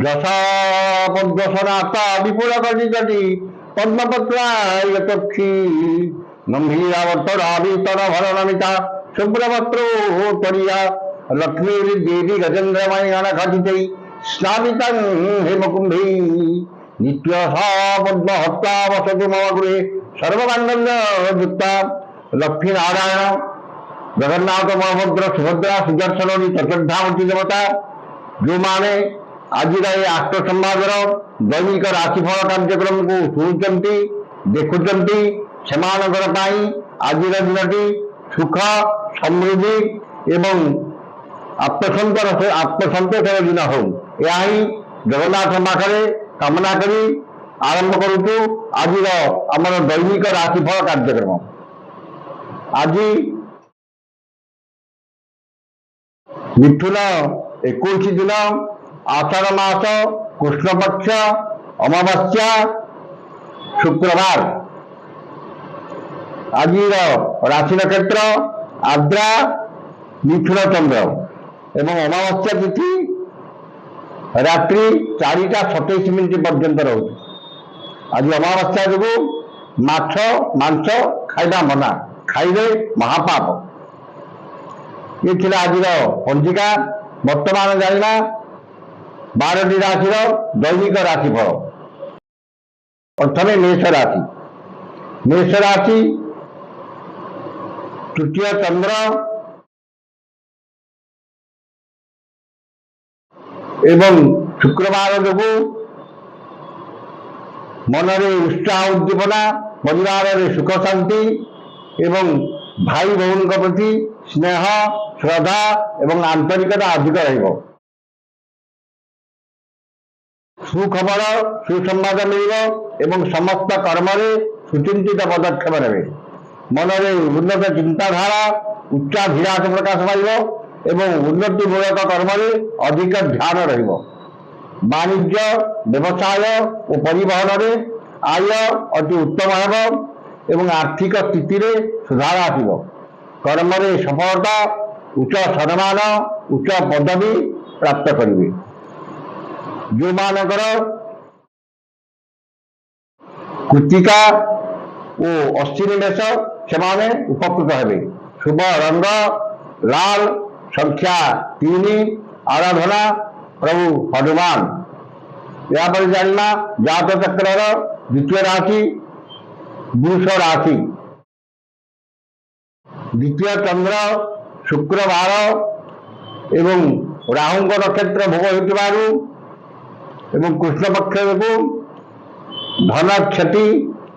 যশা পদ্মসনাতা বিপুল কটি কটি পদ্মপত্রায়তক্ষী গম্ভীরাবর্তরাবিতর ভরণমিতা শুভ্রপত্র তরিয়া লক্ষ্মী দেবী গজেন্দ্রময়ী ঘটিতৈ স্নাবিতং হেমকুম্ভী নিত্য পদ্মহত্যা বসতু মম গৃহে সর্বমাঙ্গল্য যুক্তা। লক্ষ্মী নারায়ণ জগନ୍ନାଥ ବଳଭଦ୍ର ସୁଭଦ୍ରା ସୁଦର୍ଶନ ଚତୁର୍ଦ୍ଧାମୂର୍ତ୍ତି ଦେବତା ଯେଉଁମାନେ ଆଜିର ଏ ଆଷ୍ଟ ସମ୍ବାଦର ଦୈନିକ ରାଶିଫଳ କାର୍ଯ୍ୟକ୍ରମକୁ ଶୁଣୁଛନ୍ତି ଦେଖୁଛନ୍ତି ସେମାନଙ୍କର ପାଇଁ ଆଜିର ଦିନଟି ସୁଖ ସମୃଦ୍ଧି ଏବଂ ଆତ୍ମସନ୍ତୋଷର ଦିନ ହଉ, ଏହା ହିଁ ଜଗନ୍ନାଥ ପାଖରେ କାମନା କରି ଆରମ୍ଭ କରୁଛୁ ଆଜିର ଆମର ଦୈନିକ ରାଶିଫଳ କାର୍ଯ୍ୟକ୍ରମ। ଆଜି ମିଥୁନ 21 ଦିନ, ଆଷାଢ଼ ମାସ, କୃଷ୍ଣପକ୍ଷ, ଅମାବାସ୍ୟା, ଶୁକ୍ରବାର। ଆଜିର ରାଶି ନକ୍ଷତ୍ର ଆଦ୍ରା, ମିଥୁନ ଚନ୍ଦ୍ର ଏବଂ ଅମାବାସ୍ୟା ତିଥି ରାତ୍ରି 4ଟା 27 ପର୍ଯ୍ୟନ୍ତ ରହୁଛି। ଆଜି ଅମାବାସ୍ୟା ଯୋଗୁଁ ମାଛ ମାଂସ ଖାଇବା ମନା, ଖାଇଲେ ମହାପାପ। ये थिला आजिर पंजिका। वर्तमान जानिबा 12टी राशि दैनिक राशिफल। प्रथमे मेष राशि। मेष राशि तृतीय चंद्र एवं शुक्रवार जोगु मनरे उत्साह उद्दीपना, परिवार में सुख शांति एवं भाई भौणी प्रति स्नेह श्रद्धा एवं आंतरिकता अधिक रहिब। सुखबर सुसंवाद मिलिब एवं समस्त कर्म सुचिंतित पदक्षेप नेबे। मनरे उन्नत चिंताधारा उच्चाभिलाष प्रकाश पाइब एवं उन्नतिमूलक कर्म अधिक ध्यान रहिब। वाणिज्य व्यवसाय और परिवहन में आय अति उत्तम हेब एवं आर्थिक स्थिति सुधार आसिब। कर्म सफलता, उच्च सम्मान, उच्च पदवी प्राप्त करेंगे। जो मानकर कृतिका और अश्विनी मेष से उपकृत हेबे। शुभ रंग लाल, संख्या 3, आराधना प्रभु हनुमान। या जाना जात चक्र द्वितीय राशि वृष राशि। द्वितीय चंद्र शुक्रवार एवं राहु नक्षत्र भोग होतिबारु एवं कृष्ण पक्ष को धन क्षति,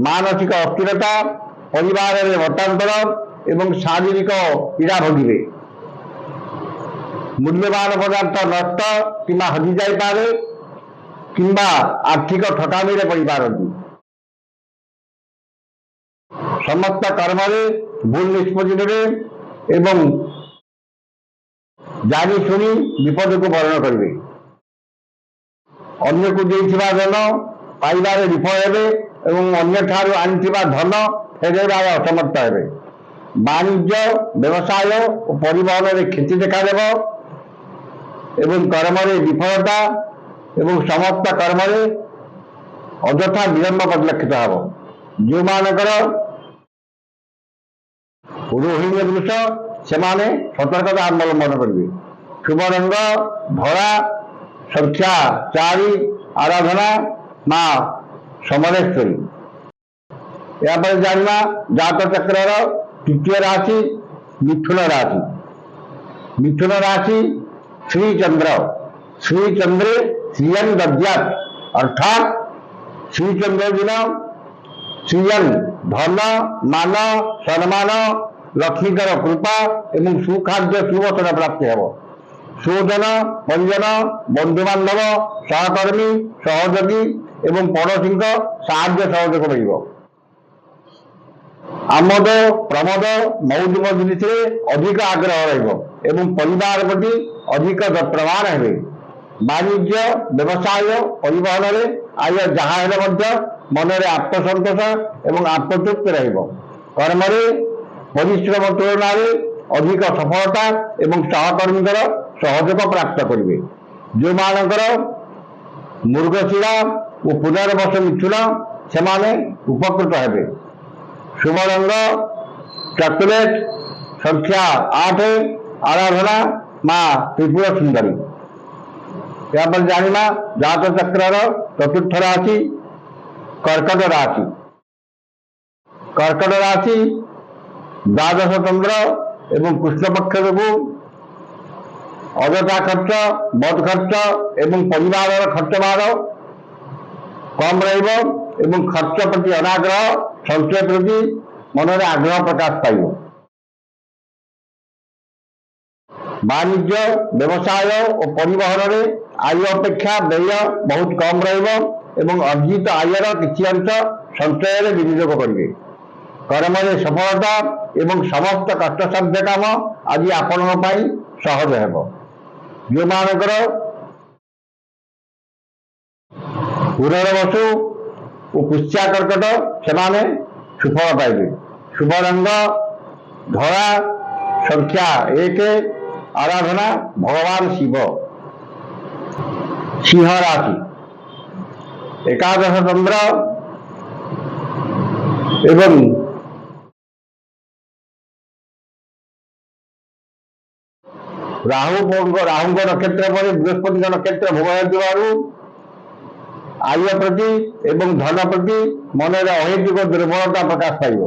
मानसिक अस्थिरता, परिवार में मतांतर एवं शारीरिक पीड़ा भोगे। मूल्यवान पदार्थ नष्ट कि हजि जापे कि आर्थिक ठकामी पड़ पारती। समस्त कर्म भूल निष्पत्ति नेबे एवं जानी शुणी विपद को वर्ण करेंगे। अन्य को देइथिबा धन पाइबारे विफल हेबे एवं अन्य ठारू आनिथिबा धन फेरेबार असमर्थ हेबे। वाणिज्य व्यवसाय और परिवहन में क्षति देखा देव एवं कर्म विफलता एवं समस्त कर्म अଯଥା विलंब परिलक्षित हेब। जो मानकर रोहिणी वृष से सतर्कता अवलंबन करेंगे। शुभ रंग धड़ा, संख्या 4, आराधना मां समलेश्वरी। या जाना जात चक्र तृतीय राशि मिथुन राशि। मिथुन राशि श्री चंद्र। श्री चंद्रे श्रियन दद्यात् अर्थात श्री चंद्र दिन श्रियन धन मान सम्मान लक्ष्मीकर कृपा एवं सुखाद्य सुवचन प्राप्ति हेब। सुजन परिजन बंधु बांधव सहकर्मी सहयोगी एवं पड़ोशी साहाय्य सहयोग मिल। आमद प्रमोद मौज मजलिस अधिक आग्रह रहिब परिवार प्रति अधिक यत्रवान हेबे। वाणिज्य व्यवसाय परिवहन में आय जहाँ मन में आत्मसंतोष एवं आत्मतृप्ति रहिब। कर्म परिश्रम तुलन अधिक सफलता एवं सहकर्मी सहयोग प्राप्त करेंगे। जो मानकर ମୃଗଶିରା ଓ ପୁନର୍ବସୁ ମିଥୁନ ସେମାନେ ଉପକୃତ ହେବେ। शुभ रंग चॉकलेट, संख्या 8, आराधना माँ त्रिपुर सुंदरी। यहाँ पर जाना जात चक्र चतुर्थ राशि कर्कट राशि। कर्कट राशि द्वादश चंद्र एवं कृष्ण पक्ष जो अजथा खर्च, बद खर्च एवं परिवार खर्च बार कम रही खर्च प्रति अनाग्रह, संचय प्रति मनरे आग्रह प्रकाश पाइब। वाणिज्य व्यवसाय और परिवहन में आय अपेक्षा व्यय बहुत कम रहिब अर्जित आयर किछि अंश संचय विनियोग करेंगे। कर्म में सफलता एवं समस्त कष्टसाध्य काम आज आपण सहज हेब। जो मानकर पुनर्वसु और पुष्या कर्कट से सुफल पाइबे। शुभ रंग धला, संख्या 1, आराधना भगवान शिव। सिंह राशि एकादश चंद्र एवं राहु नक्षत्र पर बृहस्पति नक्षत्र भोग आय प्रति एवं धन प्रति मनरे अहेतुक दुर्बलता प्रकाश पाइब।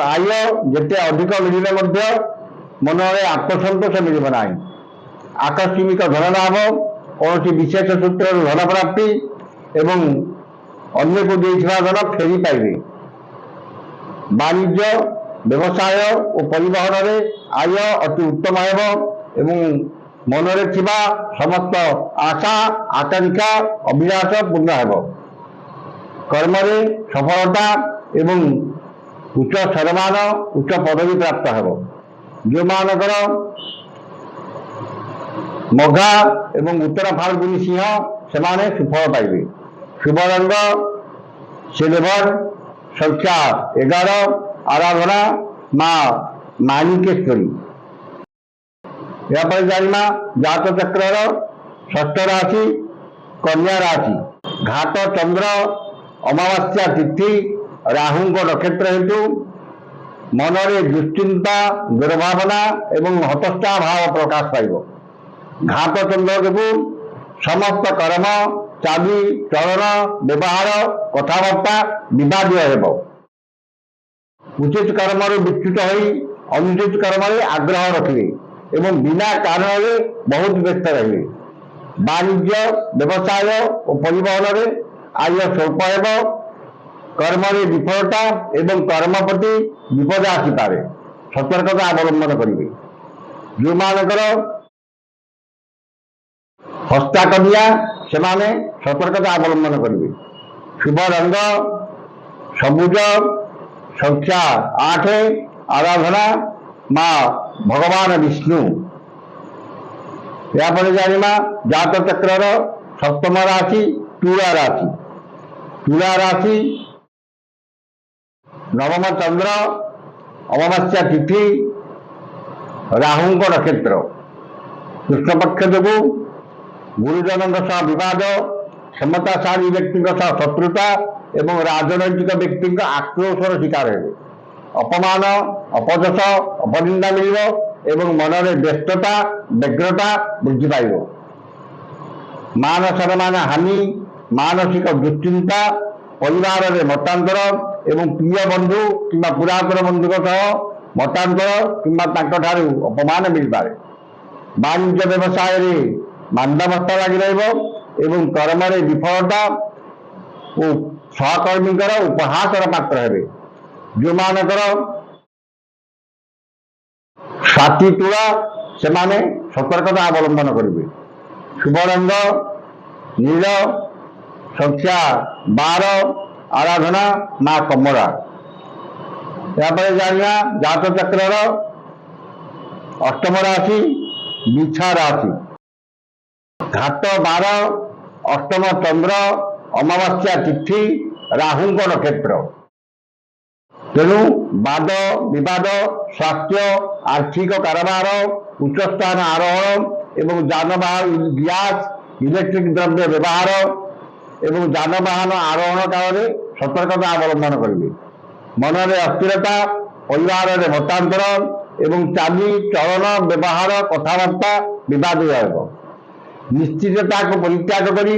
आय जिते अधिक मिले मनरे आत्मसंतोष मिल ना। आकस्मिक धन लाभ, कौन विशेष सूत्र धन प्राप्ति एवं अन्य को देथिबा धन फेरी पाइबे। वाणिज्य व्यवसाय और परिवहन में आय अति उत्तम एवं मनरे थिबा समस्त आशा आकांक्षा अभिलाष पूर्ण हेब। कर्म में सफलता एवं उच्च सम्मान, उच्च पदवी प्राप्त हेब। जो मानकर मघा एवं उत्तर फाल्गुनी सिंह से सुफल पाइबे। शुभ रंग सिल्वर, संख्या 11, आराधना माँ माणिकेश्वरी। यहाँ पर जाना जात चक्र षष्ठ राशि कन्या राशि। घाट चंद्र अमावास्या तिथि राहु नक्षत्र हेतु मनरे दुश्चिंता, दुर्भावना एवं हतष्टा भाव प्रकाश पाइब। घाट चंद्र जो समस्त कर्म, चाबी, चलन, व्यवहार, कथबार्ता विवादीय हेब। उचित कर्म विच्युत हो अनुचित कर्म आग्रह रखिए एवं बिना कारण बहुत व्यस्त रहे। वाणिज्य व्यवसाय और परिवहन में आय स्वल्प हेब। कर्म में विफलता एवं कर्म प्रति विपद आसीपे, सतर्कता अवलंबन करेंगे। जो मानकर हस्ता कन्या से सतर्कता अवलंबन करेंगे। शुभ रंग सबुज, संख्या 8, आराधना माँ भगवान विष्णु। यहाँ पर जाना जात चक्र सप्तम राशि तुला राशि। तुला राशि नवम चंद्र अमावास्या तिथि राहु नक्षत्र कृष्ण पक्ष जो गुरुजन विवाद, क्षमताशाली व्यक्ति शत्रुता एवं राजनैतिक व्यक्ति आक्रोशर शिकार हे। अपमान, अपजस, अपनिंदा मिल एवं मनरे व्यस्तता, व्यग्रता वृद्धि पाइब। मान सम्मान हानि, मानसिक दुश्चिंता, परिवार में मतांतर एवं प्रिय बंधु कि पुरातन बंधु मतांतर कि अपमान मिल पाए। वाणिज्य व्यवसाय मांदावस्था लगी रही कर्म विफलता और सहकर्मी उपहासर पात्र हे। जो मानकर स्वाति तुला से सतर्कता अवलंबन करेंगे। शुभ रंग नील, संख्या 12, आराधना माँ कमला। यहाँ पर जाना जात चक्र अष्टम राशि बिछा राशि। घाट 12, अष्टम चंद्र अमावास्या तिथि राहु नक्षत्र। तेणु वाद विवाद, स्वास्थ्य, आर्थिक कारोबार, उच्च स्थान आरोहण एवं जानवाहन ग्यास ইলেকট্রিক দ্রব্য ব্যবহার এবং যানবাহন আরোহণ কালে সতর্কতা অবলম্বন করবে। মନରେ অস্থিরতা, পরিবারের মতান্তর এবং চালি চলন ব্যবহার কথাবার্তা বিবাদীয় ହେବ। নিশ্চিততাকে পরিত্যাগ করি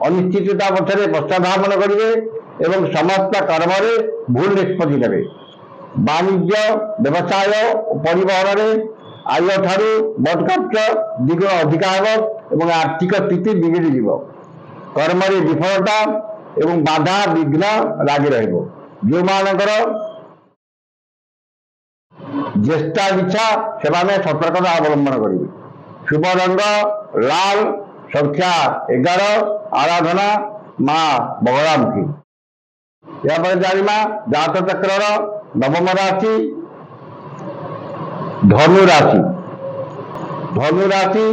অনিশ্চিততা পথে পশ্চাধাবন করিবে এবং সমস্ত কর্মরে ভুল নিষ্পত্তি নেবে। বাণিজ্য ব্যবসায় ও পরিবহନରେ আয় ଠାରୁ ମୋଟ ଖର୍ଚ୍ଚ ଦ୍ୱିଗୁଣ ଅଧିକା ହେବ ଏବଂ ଆର୍ଥିକ ସ୍ଥିତି ବିଗିଡ଼ିଯିବ। କର୍ମରେ ବିଫଳତା ଏବଂ ବାଧା ବିଘ୍ନ ଲାଗି ରହିବ। ଯେଉଁମାନଙ୍କର ଜ୍ୟେଷ୍ଠା ଇଚ୍ଛା ସେମାନେ ସତର୍କତା ଅବଲମ୍ବନ କରିବେ। शुभ रंग लाल, संख्या 11, आराधना माँ बगलामुखी। यहाँ जाना जात चक्र नवम राशि धनु राशि। धनु राशि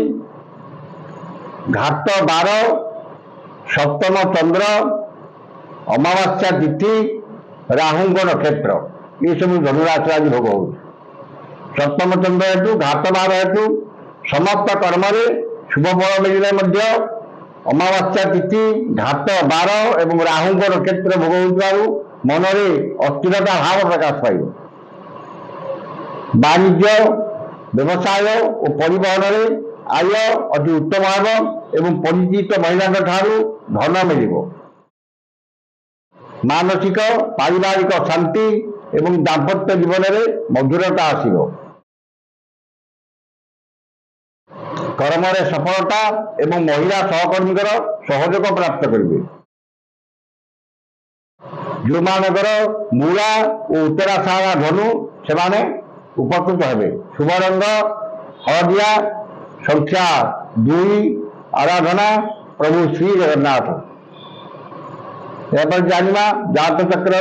घाट 12, सप्तम चंद्र, अमावास्या तिथि, राहु नक्षत्र, ये सब धनु राशि आज भोग हो। सप्तम चंद्र हेतु घाट 12 हेतु समस्त कर्म शुभ फल मिलने अमावास्या तिथि घाट 12 एवं राहु नक्षत्र भोग हो मनरे अस्थिरता भाव प्रकाश पाइब। वाणिज्य व्यवसाय और परिवहन आय अति उत्तम हम एवं परिचित महिला धन मिल। मानसिक पारिवारिक शांति एवं दाम्पत्य जीवन में मधुरता आसिब। कर्म सफलता एवं महिला सहकर्मी सहयोग प्राप्त करेंगे। जो मानकर मूला और उत्तराषाढ़ा धनु से उपकृत हेबे। शुभ रंग हलदिया, संख्या 2, आराधना प्रभु श्री जगन्नाथ। यहाँ जाना जात चक्र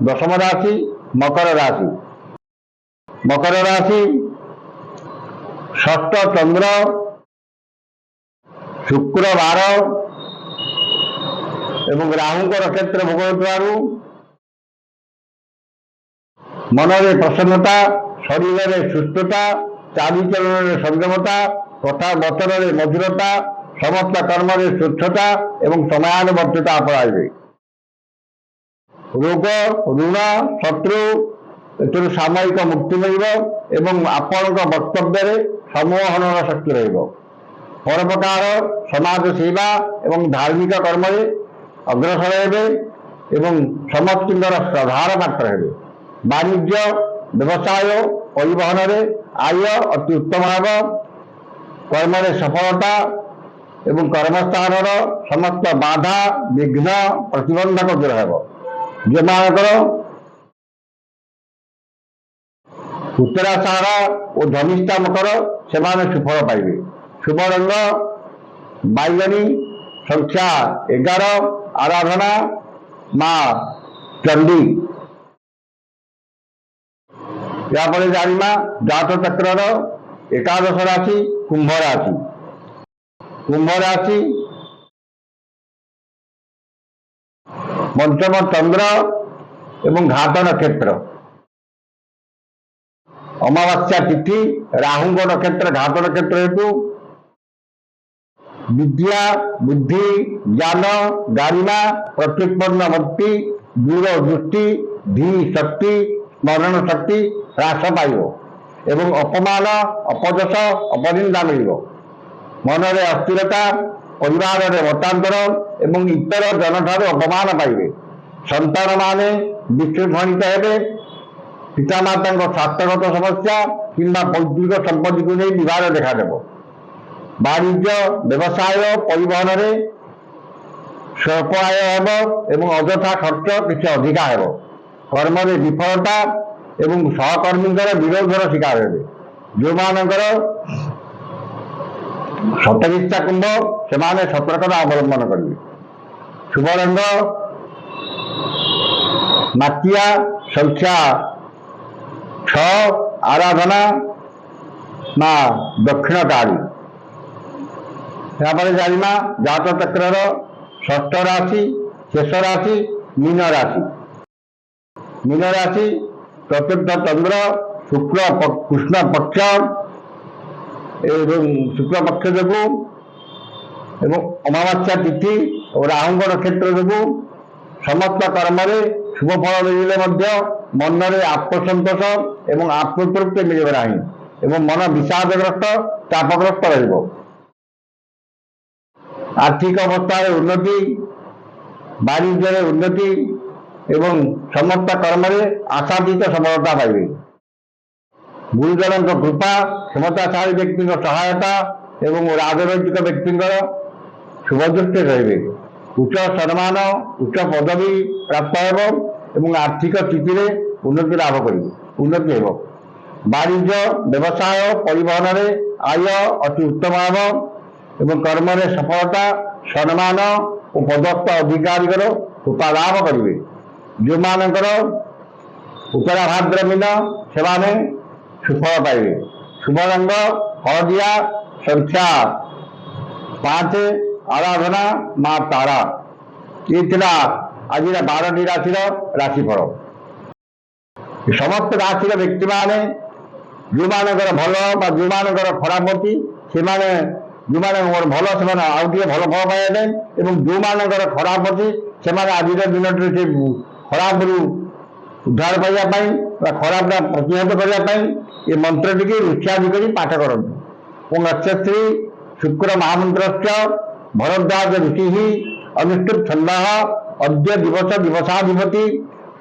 दशम राशि मकर राशि। मकर राशि षष्ठ चंद्र, शुक्रवार एवं राहु नक्षत्र भोग हो मनरे प्रसन्नता, शरीर में सुस्थता, चालीचलन संयमता, कथा वचन मधुरता, समस्त कर्म स्वच्छता एवं समयानुवर्तिता अपनाइबे। रोग ऋण शत्रु एथुर सामयिक मुक्ति मिल एवं आपण वक्तव्य सम्मोहन शक्ति रहिब। परोपकार समाज सेवा एवं धार्मिक कर्म अग्रसर हेबे एवं समस्त श्रद्धार पात्र हेबे। वाणिज्य व्यवसाय परिवहन आय अति उत्तम हम। कर्म सफलता एवं कर्मस्थान समस्त बाधा विघ्न प्रतिबंधक दूर हेब। जो मानकर उत्तराषाढ़ा और धनिष्ठा मकर से सुफल पाइबे। शुभ रंग बैगनी, संख्या 11, आराधना माँ चंडी। यहाँ जाना जात चक्र एकादश राशि कुंभ राशि। कुंभ राशि पंचम चंद्र एवं घाट नक्षत्र, अमावास्या तिथि राहु नक्षत्र घाट नक्षत्र हेतु विद्या बुद्धि ज्ञान गारिमा प्रत्युत्पन्न भक्ति दूरदृष्टि धी शक्ति स्मरण शक्ति ह्रास पाइब एवं अपमान अपजस अपनिंदा मिल। मनरे अस्थिरता, परिवार मतांतर एवं इतर जन ठारू अपमान पाइबे। संतान माने विशृंखलित हेबे। पितामाता स्वास्थ्यगत समस्या किंबा पैतृक संपत्ति को नहीं विवाद देखादेव। वाणिज्य व्यवसाय परिवहन स्वल्प आय हेब एवं अजथा खर्च किसी अधिका हेब। कर्म विफलता एवं सहकर्मी विरोधर शिकार हेबे। जो मानकर सतविच्छा कुंभ से सतर्कता अवलंबन करेंगे। शुभ रंग माटिया, संख्या 6, आराधना माँ दक्षिण काली। यहाँ जाना जात चक्र षष्ठ राशि शेष राशि मीन राशि। मीन राशि चतुर्थ चंद्र, शुक्ल कृष्ण पक्ष एवं शुक्ल पक्ष जो ଏବଂ ଅମାବାସ୍ୟା ତିଥି ଓ ରାହୁଙ୍କ ନକ୍ଷତ୍ର ଯୋଗୁଁ ସମସ୍ତ କର୍ମରେ ଶୁଭ ଫଳ ମିଳିଲେ ମଧ୍ୟ ମନରେ ଆତ୍ମସନ୍ତୋଷ ଏବଂ ଆତ୍ମତୃପ୍ତି ମିଳିବ ନାହିଁ ଏବଂ ମନ ବିଷାଦଗ୍ରସ୍ତ ଚାପଗ୍ରସ୍ତ ରହିବ। ଆର୍ଥିକ ଅବସ୍ଥାରେ ଉନ୍ନତି, ବାଣିଜ୍ୟରେ ଉନ୍ନତି ଏବଂ ସମସ୍ତ କର୍ମରେ ଆଶାତୀତ ସଫଳତା ପାଇବେ। ଗୁରୁଜନଙ୍କ କୃପା, କ୍ଷମତାଶାଳୀ ବ୍ୟକ୍ତିଙ୍କ ସହାୟତା ଏବଂ ରାଜନୈତିକ ବ୍ୟକ୍ତିଙ୍କର ଶୁଭଦୃଷ୍ଟି ରହିବେ। ଉଚ୍ଚ ସମ୍ମାନ, ଉଚ୍ଚ ପଦବୀ ପ୍ରାପ୍ତ ହେବ ଏବଂ ଆର୍ଥିକ ସ୍ଥିତିରେ ଉନ୍ନତି ହେବ। ବାଣିଜ୍ୟ, ବ୍ୟବସାୟ, ପରିବହନରେ ଆୟ ଅତି ଉତ୍ତମ ହେବ ଏବଂ କର୍ମରେ ସଫଳତା, ସମ୍ମାନ ଓ ପଦସ୍ଥ ଅଧିକାରୀଙ୍କର କୃପା ଲାଭ କରିବେ। ଯେଉଁମାନଙ୍କର ଉତ୍ତରା ଭାଦ୍ର ମିନ ସେମାନେ ସୁଫଳ ପାଇବେ। ଶୁଭ ରଙ୍ଗ ହଳଦିଆ, ସଂଖ୍ୟା 5, ଆରାଧନା ମା ତାରା। ଏ ଥିଲା ଆଜିର 12ଟି ରାଶିର ରାଶିଫଳ। ସମସ୍ତ ରାଶିର ବ୍ୟକ୍ତିମାନେ ଯେଉଁମାନଙ୍କର ଭଲ ବା ଯେଉଁମାନଙ୍କର ଖରାପ ଅଛି ସେମାନେ ଯେଉଁମାନଙ୍କର ଭଲ ସେମାନେ ଆଉ ଟିକେ ଭଲ ଫଳ ପାଇବା ପାଇଁ ଏବଂ ଯେଉଁମାନଙ୍କର ଖରାପ ଅଛି ସେମାନେ ଆଜିର ଦିନଟିରେ ସେ ଖରାପରୁ ଉଦ୍ଧାର ପାଇବା ପାଇଁ ବା ଖରାପଟା ପ୍ରତିହତ କରିବା ପାଇଁ ଏ ମନ୍ତ୍ରଟିକି ଋଷ୍ୟାଦି କରି ପାଠ କରନ୍ତୁ। ଓ ନକ୍ଷତ୍ରୀ ଶୁକ୍ର ମହାମନ୍ତ୍ରସ୍ୟ ଭରଦ୍ୱାଜ ଋଷିଃ ଅନୁଷ୍ଠୁପ୍ ଛନ୍ଦଃ ଅଦ୍ୟ ଦିବସାଧିପତି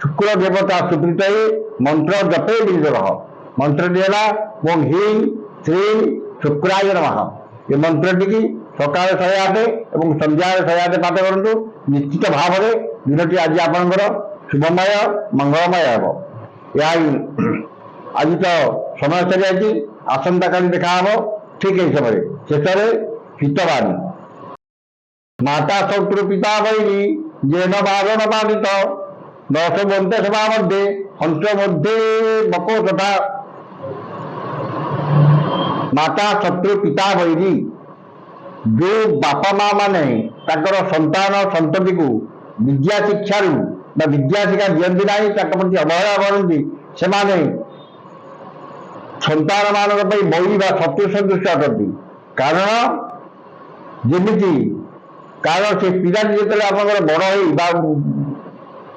ଶୁକ୍ର ଦେବତା ସୁପ୍ରୀତୟେ ମନ୍ତ୍ର ଜପେ ବିନିଯୋଗଃ। ମନ୍ତ୍ରଟି ହେଲା ଓଁ ହ୍ରୀଂ ଶ୍ରୀଂ ଶୁକ୍ରାୟ ନମଃ। ଏ ମନ୍ତ୍ରଟିକି ସକାଳେ 108 ଏବଂ ସନ୍ଧ୍ୟାରେ 108 ପାଠ କରନ୍ତୁ। ନିଶ୍ଚିତ ଭାବରେ ଦିନଟି ଆଜି ଆପଣଙ୍କର ଶୁଭମୟ ମଙ୍ଗଳମୟ ହେବ। ଏହା ଆଜି ତ ସମୟ ସରିଯାଇଛି, ଆସନ୍ତାକାଲି ଦେଖା ହେବ ଠିକ୍ ଏହି ସମୟରେ। ଶେଷରେ ହିତବାଣୀ। ମାତା ଶତ୍ରୁ ପିତା ବୈରୀ ଯେନ ବାରଣ ବାଧିତ ଦଶ ବନ୍ତେ ସଭା ମଧ୍ୟ ହଂସ ମଧ୍ୟ ବକ ତଥା। ମାତା ଶତ୍ରୁ ପିତା ବୈରୀ, ଯେଉଁ ବାପା ମା ମାନେ ତାଙ୍କର ସନ୍ତାନ ସନ୍ତତିକୁ ବିଦ୍ୟା ଶିକ୍ଷାରୁ ବା ବିଦ୍ୟା ଶିକ୍ଷା ଦିଅନ୍ତି ନାହିଁ, ତାଙ୍କ ପ୍ରତି ଅବହେଳା କରନ୍ତି, ସେମାନେ ସନ୍ତାନ ମାନଙ୍କ ପାଇଁ ବୈରୀ ବା ଶତ୍ରୁ ସଦୃଶ ଅଟନ୍ତି। କାରଣ ସେ ପିଲାଟି ଯେତେବେଳେ ଆପଣଙ୍କର ବଡ଼ ହେଇ ବା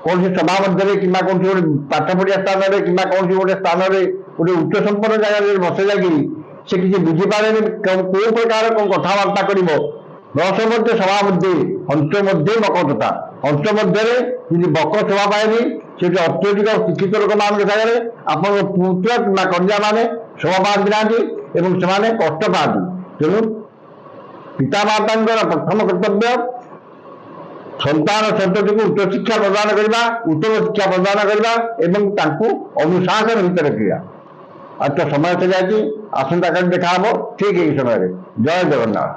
କୌଣସି ସଭା ମଧ୍ୟରେ କିମ୍ବା କୌଣସି ଗୋଟେ ପାଠ ପଢ଼ିବା ସ୍ଥାନରେ କିମ୍ବା କୌଣସି ଗୋଟେ ସ୍ଥାନରେ ଗୋଟେ ଉଚ୍ଚ ସମ୍ପନ୍ନ ଜାଗାରେ ବସେ ଯାଇକିରି ସେ କିଛି ବୁଝିପାରେନି କୋଉ ପ୍ରକାର କଣ କଥାବାର୍ତ୍ତା କରିବ। ରସ ମଧ୍ୟ ସଭା ମଧ୍ୟ ହଂସ ମଧ୍ୟ ବକ ତଥା। ହଂସ ମଧ୍ୟରେ ଯଦି ବକ ଶୋଭା ପାଏନି, ସେଠି ଅତ୍ୟଧିକ ଶିକ୍ଷିତ ଲୋକମାନଙ୍କ ସାଙ୍ଗରେ ଆପଣଙ୍କ ପୁତ୍ର କିମ୍ବା କନ୍ୟା ମାନେ ଶୋଭା ପାଆନ୍ତି ନାହାନ୍ତି ଏବଂ ସେମାନେ କଷ୍ଟ ପାଆନ୍ତି। ତେଣୁ ପିତାମାତାଙ୍କର ପ୍ରଥମ କର୍ତ୍ତବ୍ୟ ସନ୍ତାନ ସନ୍ତତିକୁ ଉଚ୍ଚ ଶିକ୍ଷା ପ୍ରଦାନ କରିବା, ଉତ୍ତମ ଶିକ୍ଷା ପ୍ରଦାନ କରିବା ଏବଂ ତାଙ୍କୁ ଅନୁଶାସନ ଭିତରେ ରଖିବା। ଆଜି ତ ସମୟ ସରିଯାଇଛି, ଆସନ୍ତାକାଲି ଦେଖା ହେବ ଠିକ୍ ଏହି ସମୟରେ। ଜୟ ଜଗନ୍ନାଥ।